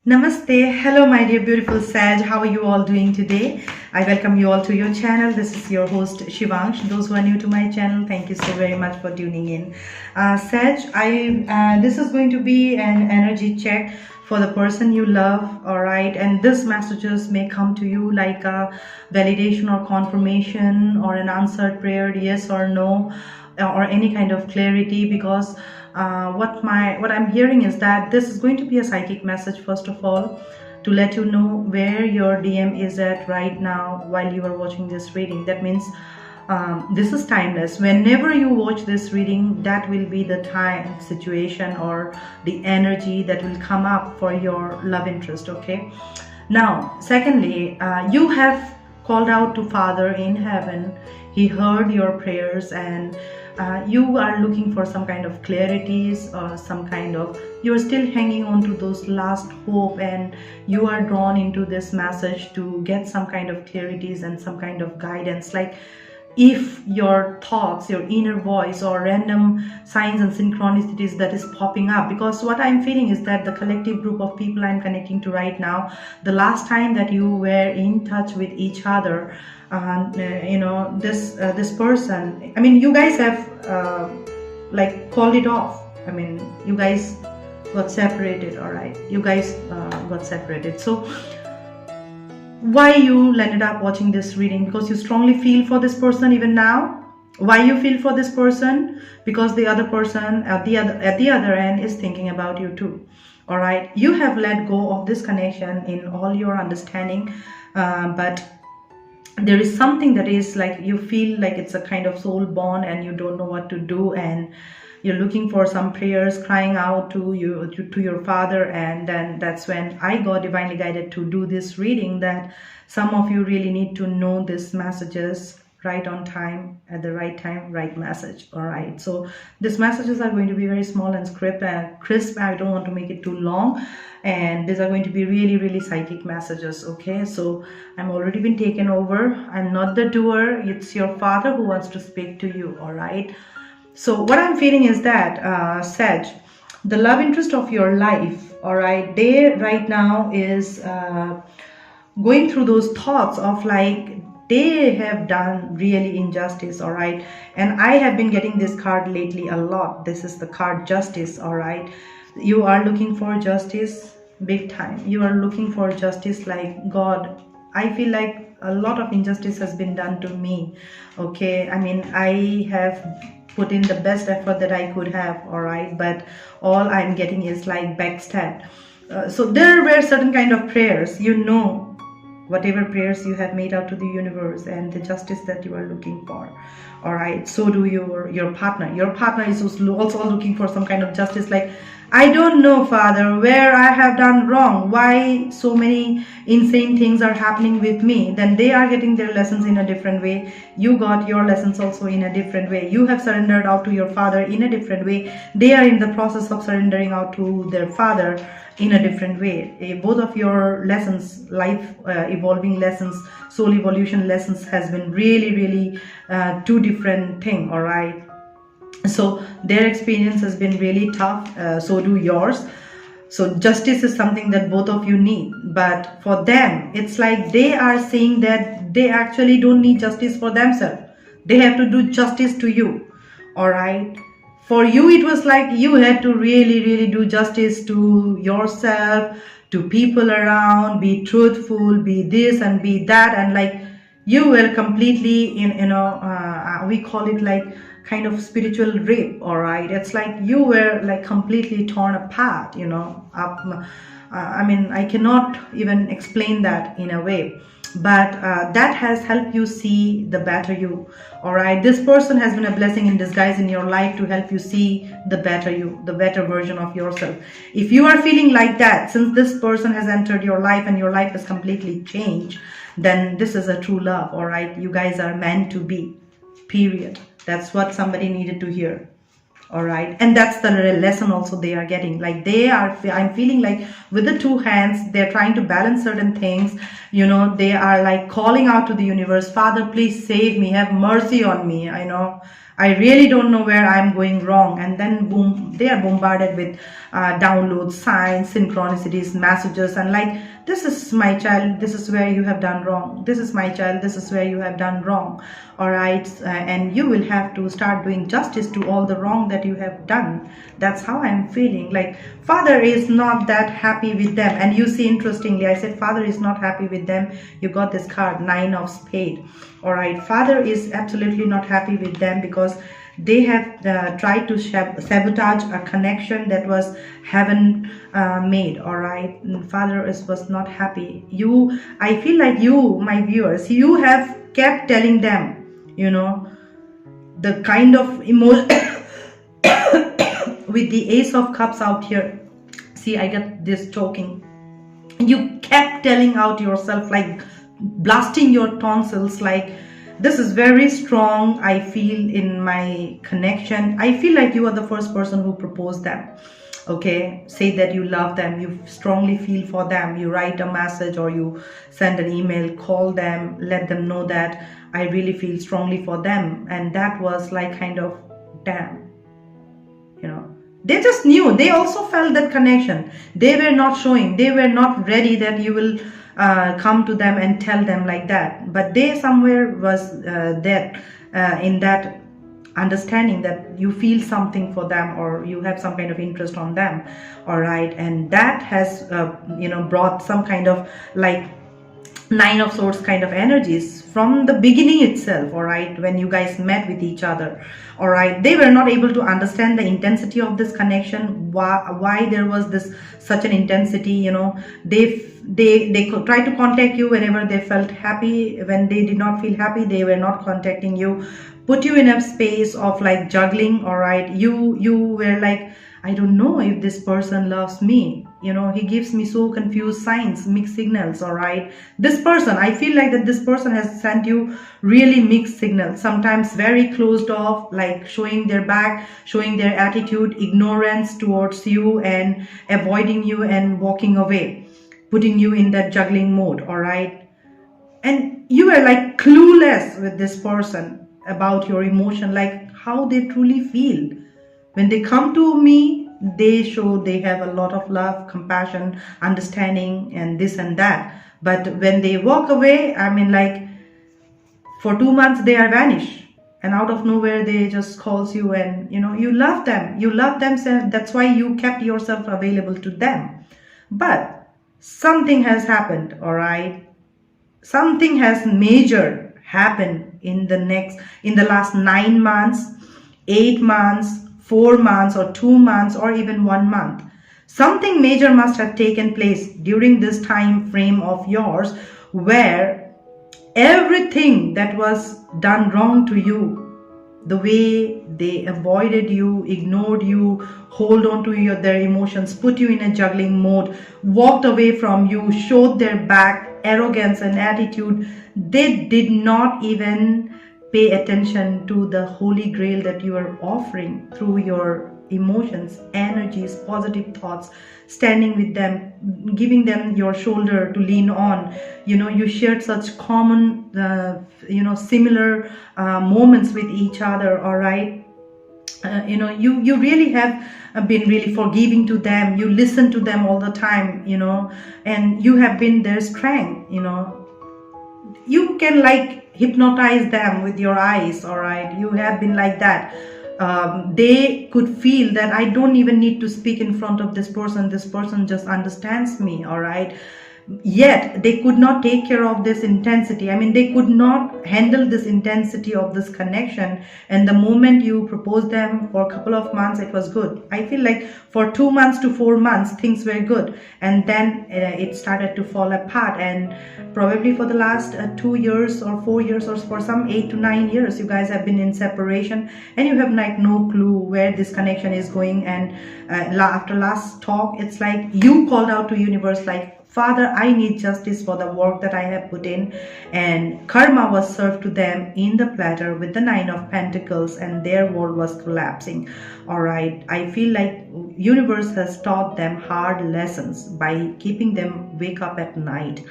Namaste. Hello, my dear beautiful Sag. How are you all doing today? I welcome you all to your channel. This is your host SHIVAANSH. Those who are new to my channel, thank you so very much for tuning in. Sag, this is going to be an energy check for the person you love, all right? And this messages may come to you like a validation or confirmation or an answered prayer, yes or no, or any kind of clarity, because what I'm hearing is that this is going to be a psychic message, first of all, to let you know where your DM is at right now while you are watching this reading. That means this is timeless. Whenever you watch this reading, that will be the time, situation, or the energy that will come up for your love interest. Okay, now secondly, you have called out to Father in heaven. He heard your prayers, and you are looking for some kind of clarities, or some kind of, you're still hanging on to those last hope, and you are drawn into this message to get some kind of clarities and some kind of guidance. Like, if your thoughts, your inner voice, or random signs and synchronicities that is popping up, because what I'm feeling is that the collective group of people I'm connecting to right now, the last time that you were in touch with each other, you know, this person, I mean, you guys have like called it off. I mean, you guys got separated. All right, you guys got separated. So why you landed up watching this reading? Because you strongly feel for this person even now. Why you feel for this person? Because the other person at the other end is thinking about you too. All right, you have let go of this connection in all your understanding, but there is something that is like, you feel like it's a kind of soul bond and you don't know what to do, and you're looking for some prayers, crying out to your Father. And then that's when I got divinely guided to do this reading, that some of you really need to know these messages right on time, at the right time, right message. All right, so these messages are going to be very small and crisp. I don't want to make it too long, and these are going to be really psychic messages. Okay, so I'm already been taken over. I'm not the doer. It's your Father who wants to speak to you. All right, so what I'm feeling is that Sag, the love interest of your life, all right, they right now is going through those thoughts of like, they have done really injustice. All right, and I have been getting this card lately a lot. This is the card Justice. All right, you are looking for justice big time. You are looking for justice, like, God, I feel like a lot of injustice has been done to me. Okay, I mean, I have put in the best effort that I could have. All right, but all I'm getting is like backstab. So there were certain kind of prayers, you know, whatever prayers you have made out to the universe, and the justice that you are looking for. All right, so do your partner. Your partner is also looking for some kind of justice, like, I don't know, Father, where I have done wrong, why so many insane things are happening with me. Then they are getting their lessons in a different way. You got your lessons also in a different way. You have surrendered out to your Father in a different way. They are in the process of surrendering out to their Father in a different way. Both of your lessons, life evolving lessons, soul evolution lessons, has been really two different things. All right, so their experience has been really tough, so do yours. So justice is something that both of you need, but for them it's like they are saying that they actually don't need justice for themselves. They have to do justice to you. All right, for you it was like you had to really do justice to yourself, to people around, be truthful, be this and be that, and like you were completely in, we call it like kind of spiritual rape. All right, it's like you were like completely torn apart, you know, I mean, I cannot even explain that in a way, but that has helped you see the better you. All right, this person has been a blessing in disguise in your life to help you see the better you, the better version of yourself. If you are feeling like that, since this person has entered your life and your life has completely changed, then this is a true love. All right, you guys are meant to be, period. That's what somebody needed to hear. All right, and that's the lesson also they are getting. Like, they are, I'm feeling like with the two hands, they're trying to balance certain things, you know. They are like calling out to the universe, Father, please save me, have mercy on me. I know I really don't know where I'm going wrong. And then boom, they are bombarded with downloads, signs, synchronicities, messages, and like, this is my child, this is where you have done wrong. This is my child, this is where you have done wrong. All right, and you will have to start doing justice to all the wrong that you have done. That's how I'm feeling. Like, father is not that happy with them. And you see, interestingly, I said father is not happy with them. You got this card, 9 of Spades. All right, father is absolutely not happy with them because they have tried to sabotage a connection that was heaven made. All right, and father was not happy. I feel like you, my viewers, you have kept telling them, you know, the kind of emotion with the Ace of Cups out here. See, I get this talking. You kept telling out yourself, like blasting your tonsils, like, this is very strong. I feel in my connection. I feel like you are the first person who proposed them. Okay, say that you love them, you strongly feel for them, you write a message or you send an email, call them, let them know that I really feel strongly for them. And that was like kind of, damn, you know, they just knew. They also felt that connection. They were not showing, they were not ready that you will come to them and tell them like that. But they somewhere was there in that understanding that you feel something for them or you have some kind of interest on them. All right, and that has you know, brought some kind of like 9 of Swords kind of energies from the beginning itself. All right, when you guys met with each other. All right, they were not able to understand the intensity of this connection, why there was this such an intensity. You know, they could try to contact you whenever they felt happy. When they did not feel happy, they were not contacting you, put you in a space of like juggling. All right, you were like, I don't know if this person loves me. You know, he gives me so confused signs, mixed signals. All right, this person, I feel like that this person has sent you really mixed signals, sometimes very closed off, like showing their back, showing their attitude, ignorance towards you and avoiding you and walking away, putting you in that juggling mode. All right, and you were like clueless with this person about your emotion, like how they truly feel. When they come to me, they show they have a lot of love, compassion, understanding, and this and that. But when they walk away, I mean, like, for 2 months they are vanished, and out of nowhere they just calls you, and you know, you love them, so that's why you kept yourself available to them. But something has happened. All right, something has major happened in the last 9 months, 8 months, 4 months, or 2 months, or even 1 month. Something major must have taken place during this time frame of yours, where everything that was done wrong to you, the way they avoided you, ignored you, hold on to their emotions, put you in a juggling mode, walked away from you, showed their back, arrogance and attitude, they did not even pay attention to the holy grail that you are offering through your emotions, energies, positive thoughts, standing with them, giving them your shoulder to lean on. You know, you shared such common, you know, similar moments with each other. All right, you know, you really have been really forgiving to them. You listen to them all the time, you know, and you have been their strength. You know, you can like hypnotize them with your eyes. All right, you have been like that. They could feel that I don't even need to speak in front of this person just understands me. All right, yet they could not take care of this intensity. I mean, they could not handle this intensity of this connection. And the moment you proposed them, for a couple of months it was good. I feel like for 2 months to 4 months things were good, and then it started to fall apart. And probably for the last 2 years or 4 years, or for some 8 to 9 years, you guys have been in separation, and you have like no clue where this connection is going. And after last talk, it's like you called out to universe like, Father, I need justice for the work that I have put in. And karma was served to them in the platter with the 9 of Pentacles, and their world was collapsing. All right, I feel like universe has taught them hard lessons by keeping them wake up at night.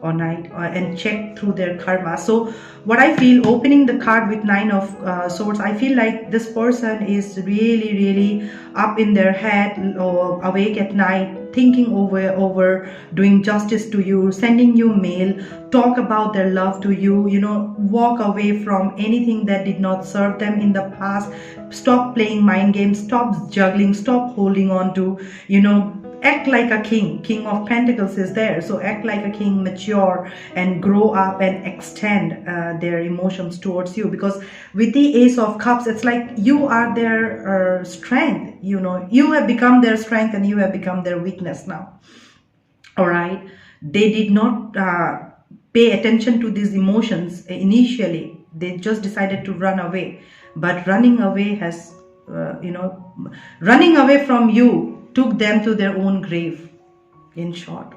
or night, and check through their karma. So what I feel, opening the card with Nine of Swords, I feel like this person is really up in their head or awake at night, thinking over doing justice to you, sending you mail, talk about their love to you, you know, walk away from anything that did not serve them in the past, stop playing mind games, stop juggling, stop holding on to, you know, act like a king. King of Pentacles is there, so act like a king, mature and grow up and extend their emotions towards you. Because with the Ace of Cups, it's like you are their strength, you know, you have become their strength and you have become their weakness now. All right, they did not pay attention to these emotions initially. They just decided to run away, but running away has you know, running away from you took them to their own grave, in short.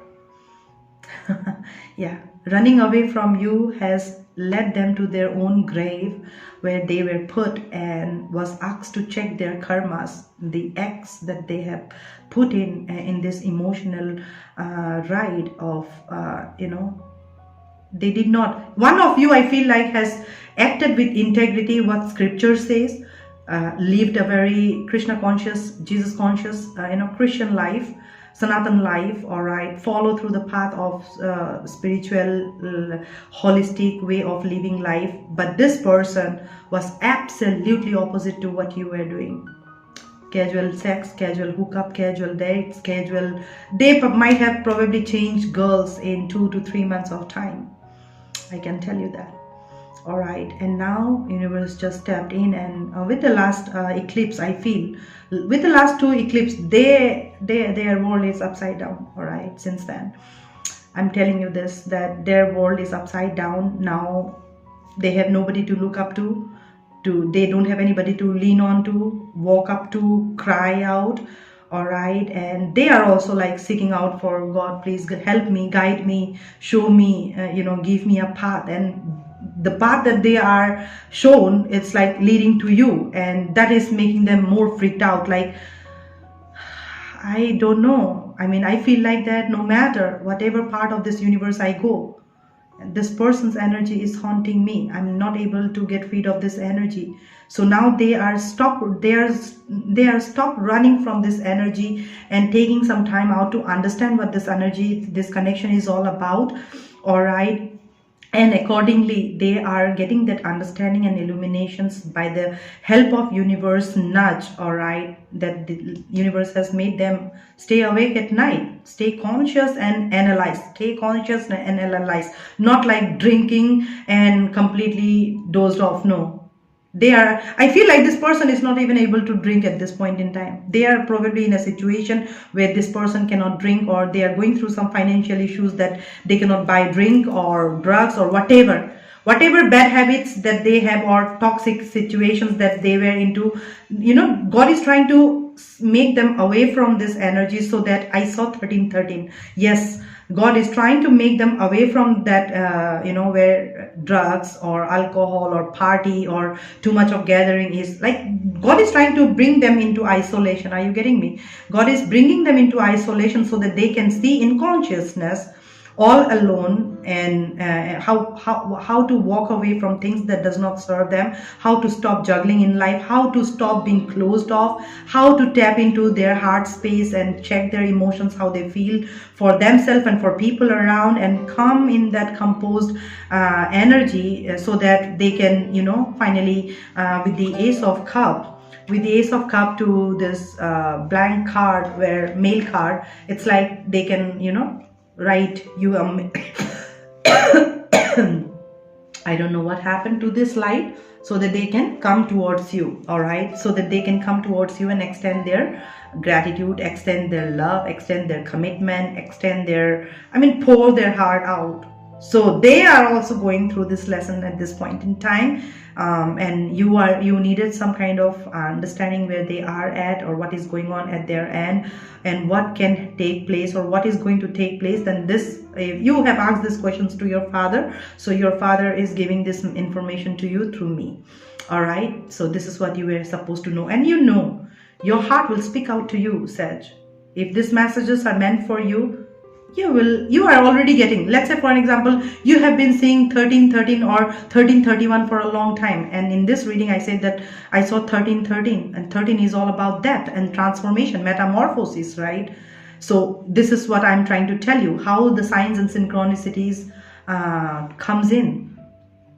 Yeah, running away from you has led them to their own grave, where they were put and was asked to check their karmas, the acts that they have put in this emotional ride of you know, they did not, one of you I feel like has acted with integrity, what scripture says, lived a very Krishna conscious, Jesus conscious, you know, Christian life, Sanatan life, all right, follow through the path of spiritual, holistic way of living life. But this person was absolutely opposite to what you were doing. Casual sex, casual hookup, casual dates, casual, they might have probably changed girls in 2 to 3 months of time. I can tell you that. All right, and now universe just stepped in, and with the last eclipse, I feel with the last 2 eclipse, their world is upside down. All right, since then I'm telling you this, that their world is upside down now. They have nobody to look up to, they don't have anybody to lean on to, walk up to, cry out. All right, and they are also like seeking out for God, please help me, guide me, show me, you know, give me a path. And the path that they are shown, it's like leading to you, and that is making them more freaked out. Like, I don't know, I mean, I feel like that no matter whatever part of this universe I go, this person's energy is haunting me. I'm not able to get rid of this energy. So now they are stopped running from this energy and taking some time out to understand what this energy, this connection is all about. All right, and accordingly they are getting that understanding and illuminations by the help of universe nudge. All right, that the universe has made them stay awake at night, stay conscious and analyze, stay conscious and analyze, not like drinking and completely dozed off. No, they are, I feel like this person is not even able to drink at this point in time. They are probably in a situation where this person cannot drink, or they are going through some financial issues that they cannot buy drink or drugs or whatever bad habits that they have, or toxic situations that they were into. You know, God is trying to make them away from this energy, so that I saw 1313. Yes, God is trying to make them away from that, you know, where drugs or alcohol or party or too much of gathering is. Like, God is trying to bring them into isolation. Are you getting me? God is bringing them into isolation so that they can see in consciousness, all alone, and how to walk away from things that does not serve them, how to stop juggling in life, how to stop being closed off, how to tap into their heart space and check their emotions, how they feel for themselves and for people around, and come in that composed energy, so that they can, you know, finally with the Ace of Cup, with the Ace of Cup to this blank card, where mail card, it's like they can, you know, write you I don't know what happened to this light, so that they can come towards you. All right, so that they can come towards you and extend their gratitude, extend their love, extend their commitment, extend their, I mean, pour their heart out. So they are also going through this lesson at this point in time, and you needed some kind of understanding where they are at, or what is going on at their end, and what can take place, or what is going to take place. Then this, you have asked these questions to your father, so your father is giving this information to you through me. All right, so this is what you were supposed to know, and you know, your heart will speak out to you, Sag. If these messages are meant for you, you are already getting. Let's say for an example, you have been seeing 1313 or 1331 for a long time, and in this reading I said that I saw 1313, and 13 is all about death and transformation, metamorphosis, right? So this is what I'm trying to tell you, how the signs and synchronicities comes in.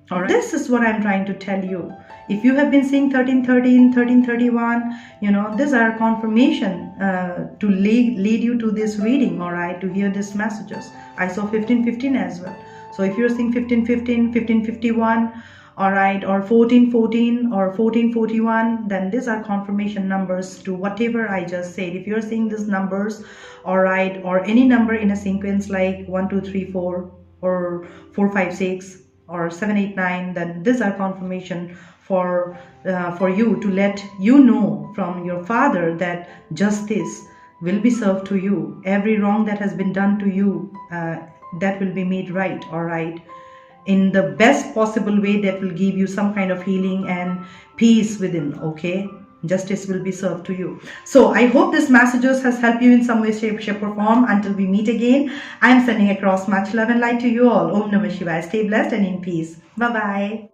All right, this is what I'm trying to tell you. If you have been seeing 1313, 1331, you know, these are confirmation to lead you to this reading, all right, to hear these messages. I saw 1515 as well. So if you're seeing 1515, 1551, all right, or 1414 or 1441, then these are confirmation numbers to whatever I just said. If you're seeing these numbers, all right, or any number in a sequence like 1 2 3 4 or 4 5 6 or 7 8 9, then these are confirmation for you, to let you know from your father that justice will be served to you. Every wrong that has been done to you, that will be made right, all right, in the best possible way that will give you some kind of healing and peace within, okay? Justice will be served to you. So I hope this messages has helped you in some way, shape or form. Until we meet again, I am sending across much love and light to you all. Om Namah Shivaya. Stay blessed and in peace. Bye bye.